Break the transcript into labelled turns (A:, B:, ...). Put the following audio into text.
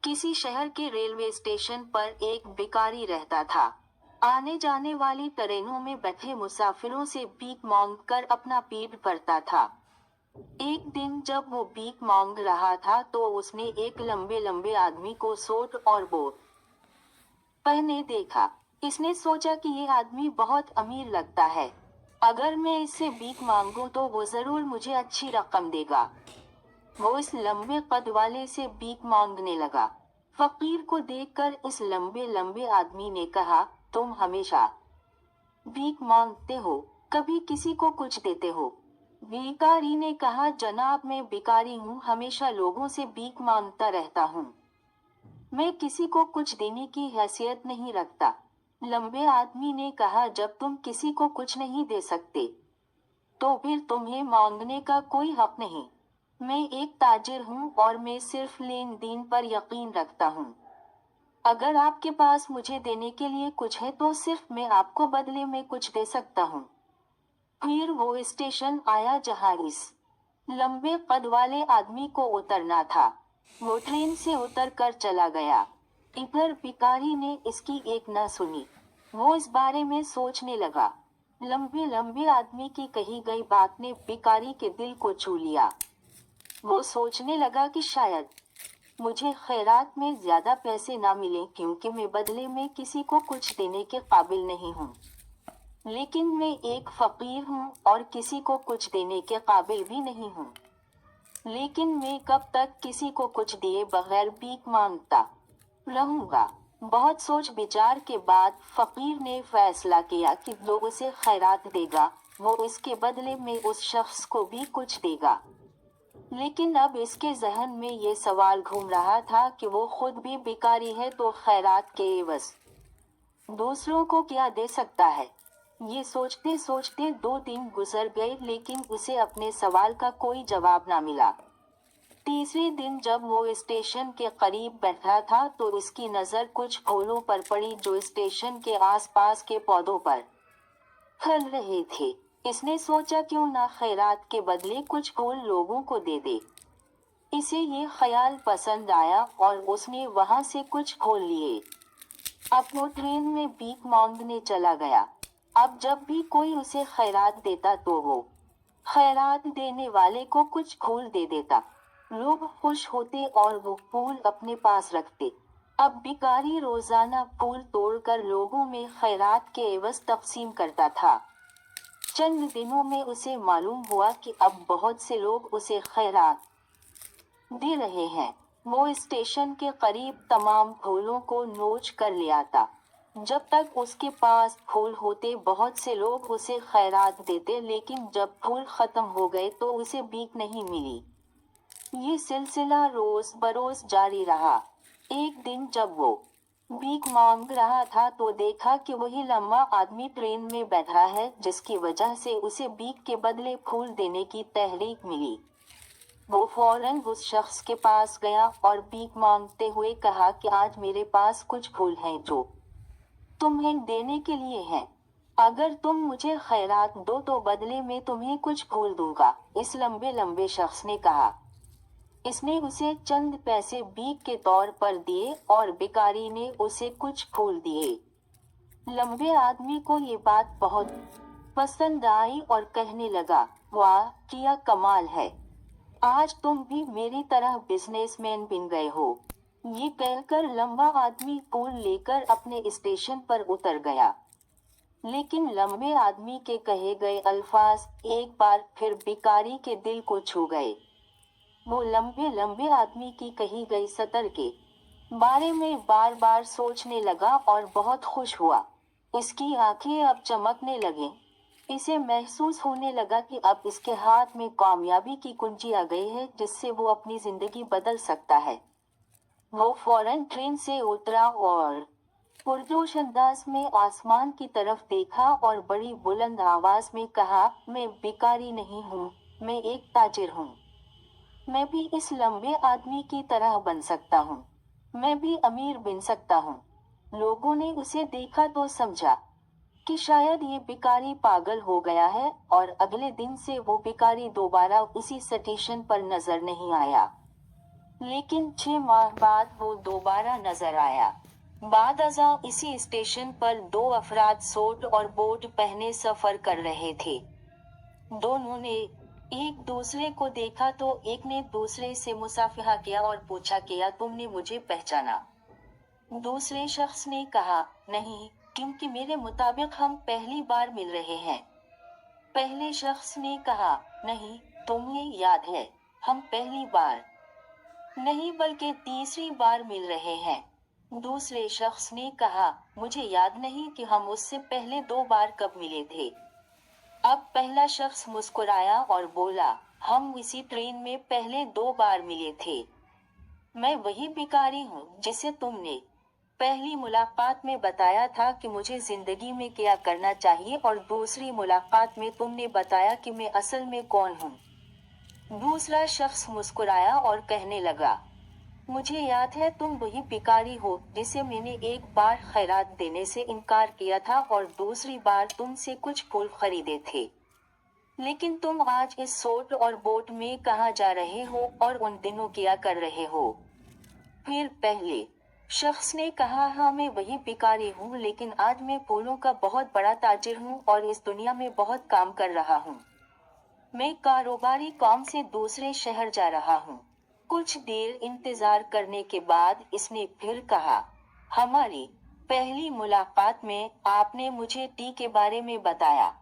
A: किसी शहर के रेलवे स्टेशन पर एक भिखारी रहता था। आने जाने वाली ट्रेनों में बैठे मुसाफिरों से भीख मांग कर अपना पेट भरता था। एक दिन जब वो भीख मांग रहा था तो उसने एक लंबे लंबे आदमी को सूट और बूट पहने देखा। इसने सोचा कि ये आदमी बहुत अमीर लगता है। अगर मैं इससे भीख मांगूं तो वो जरूर मुझे अच्छी रकम देगा। वो इस लंबे कद वाले से भीख मांगने लगा। फकीर को देखकर इस लंबे लंबे आदमी ने कहा, तुम हमेशा भीख मांगते हो, कभी किसी को कुछ देते हो? भिखारी ने कहा, जनाब मैं भिखारी हूँ, हमेशा लोगों से भीख मांगता रहता हूँ। मैं किसी को कुछ देने की हैसियत नहीं रखता। लंबे आदमी ने कहा, जब तुम किसी को कुछ नहीं दे सकते तो फिर तुम्हें मांगने का कोई हक नहीं। मैं एक ताजिर हूँ और मैं सिर्फ लेन देन पर यकीन रखता हूँ। अगर आपके पास मुझे देने के लिए कुछ है तो सिर्फ मैं आपको बदले में कुछ दे सकता हूँ। फिर वो स्टेशन आया जहाँ इस लंबे कद वाले आदमी को उतरना था। वो ट्रेन से उतर कर चला गया। इधर भिखारी ने इसकी एक न सुनी। वो इस बारे में सोचने लगा। लंबे लंबे आदमी की कही गई बात ने भिखारी के दिल को छू लिया। वो सोचने लगा कि शायद मुझे खैरात में ज्यादा पैसे ना मिले क्योंकि मैं बदले में किसी को कुछ देने के काबिल नहीं हूँ। लेकिन मैं एक फकीर हूँ और किसी को कुछ देने के काबिल भी नहीं हूँ। लेकिन मैं कब तक किसी को कुछ दिए बगैर भीख मांगता रहूंगा? बहुत सोच विचार के बाद फकीर ने फैसला किया कि जो उसे खैरात देगा वो इसके बदले में उस शख्स को भी कुछ देगा। लेकिन अब इसके जहन में ये सवाल घूम रहा था कि वो खुद भी भिखारी है तो खैरात के एवज दूसरों को क्या दे सकता है। ये सोचते सोचते 2 दिन गुजर गए लेकिन उसे अपने सवाल का कोई जवाब ना मिला। तीसरे दिन जब वो स्टेशन के करीब बैठा था तो उसकी नजर कुछ फूलों पर पड़ी जो स्टेशन के आसपास के पौधों पर फल रहे थे। इसने सोचा क्यों ना खैरात के बदले कुछ फूल लोगों को दे दे। इसे ये ख्याल पसंद आया और उसने वहां से कुछ फूल लिए। अब वो ट्रेन में भीख मांगने चला गया। अब जब भी कोई उसे खैरात देता तो वो खैरात देने वाले को कुछ फूल दे देता। लोग खुश होते और वो फूल अपने पास रखते। अब भिखारी रोजाना फूल तोड़कर लोगों में खैरात के एवज तकसीम करता था। चंद दिनों में उसे मालूम हुआ कि अब बहुत से लोग उसे खैरात दे रहे हैं। वो स्टेशन के करीब तमाम फूलों को नोच कर ले आता। जब तक उसके पास फूल होते बहुत से लोग उसे खैरात देते लेकिन जब फूल खत्म हो गए तो उसे भीख नहीं मिली। ये सिलसिला रोज बरोज जारी रहा। एक दिन जब वो भीख मांग रहा था तो देखा कि वही लंबा आदमी ट्रेन में बैठा है जिसकी वजह से उसे भीख के बदले फूल देने की तहरीक मिली। वो फौरन उस शख्स के पास गया और भीख मांगते हुए कहा कि आज मेरे पास कुछ फूल हैं जो तुम्हें देने के लिए हैं। अगर तुम मुझे खैरात दो तो बदले में तुम्हें कुछ फूल दूंगा। इस लंबे लंबे शख्स ने कहा। इसने उसे चंद पैसे भीख के तौर पर दिए और भिखारी ने उसे कुछ फूल दिए। लंबे आदमी को ये बात बहुत पसंद आई और कहने लगा, वाह क्या कमाल है, आज तुम भी मेरी तरह बिजनेसमैन बन गए हो। ये कहकर लंबा आदमी फूल लेकर अपने स्टेशन पर उतर गया। लेकिन लंबे आदमी के कहे गए अल्फाज एक बार फिर भिखारी के दिल को छू गए। वो लंबे लंबे आदमी की कही गई सतर के बारे में बार बार सोचने लगा और बहुत खुश हुआ। इसकी आंखें अब चमकने लगीं। इसे महसूस होने लगा कि अब इसके हाथ में कामयाबी की कुंजी आ गई है जिससे वो अपनी जिंदगी बदल सकता है। वो फौरन ट्रेन से उतरा और पुरजोश अंदाज में आसमान की तरफ देखा और बड़ी बुलंद आवाज में कहा, मैं भिखारी नहीं हूँ, मैं एक ताजिर हूँ। मैं भी इस लंबे आदमी की तरह बन सकता हूँ। मैं भी अमीर बन सकता हूँ। लोगों ने उसे देखा तो समझा कि शायद ये भिखारी पागल हो गया है और अगले दिन से वो भिखारी दोबारा उसी स्टेशन पर नजर नहीं आया। लेकिन 6 माह बाद वो दोबारा नजर आया। बाद अज़ां इसी स्टेशन पर 2 अफराद सूट और बूट पहने सफर कर रहे थे। दोनों ने एक दूसरे को देखा तो एक ने दूसरे से मुसाफिहा किया और पूछा, क्या तुमने मुझे पहचाना? दूसरे शख्स ने कहा, नहीं, क्योंकि मेरे मुताबिक हम पहली बार मिल रहे हैं। पहले शख्स ने कहा, नहीं, तुम्हें याद है, हम पहली बार नहीं बल्कि तीसरी बार मिल रहे हैं। दूसरे शख्स ने कहा, मुझे याद नहीं कि हम उससे पहले 2 बार कब मिले थे। अब पहला शख्स मुस्कुराया और बोला, हम इसी ट्रेन में पहले 2 बार मिले थे। मैं वही भिखारी हूँ जिसे तुमने पहली मुलाकात में बताया था कि मुझे जिंदगी में क्या करना चाहिए, और दूसरी मुलाकात में तुमने बताया कि मैं असल में कौन हूँ। दूसरा शख्स मुस्कुराया और कहने लगा, मुझे याद है, तुम वही भिखारी हो जिसे मैंने एक बार खैरात देने से इनकार किया था और दूसरी बार तुमसे कुछ फूल खरीदे थे। लेकिन तुम आज इस सूट और बूट में कहाँ जा रहे हो और उन दिनों क्या कर रहे हो? फिर पहले शख्स ने कहा, हाँ, मैं वही भिखारी हूँ, लेकिन आज मैं फूलों का बहुत बड़ा ताजिर हूँ और इस दुनिया में बहुत काम कर रहा हूँ। मैं कारोबारी काम से दूसरे शहर जा रहा हूँ। कुछ देर इंतजार करने के बाद इसने फिर कहा, हमारी पहली मुलाकात में आपने मुझे टी के बारे में बताया।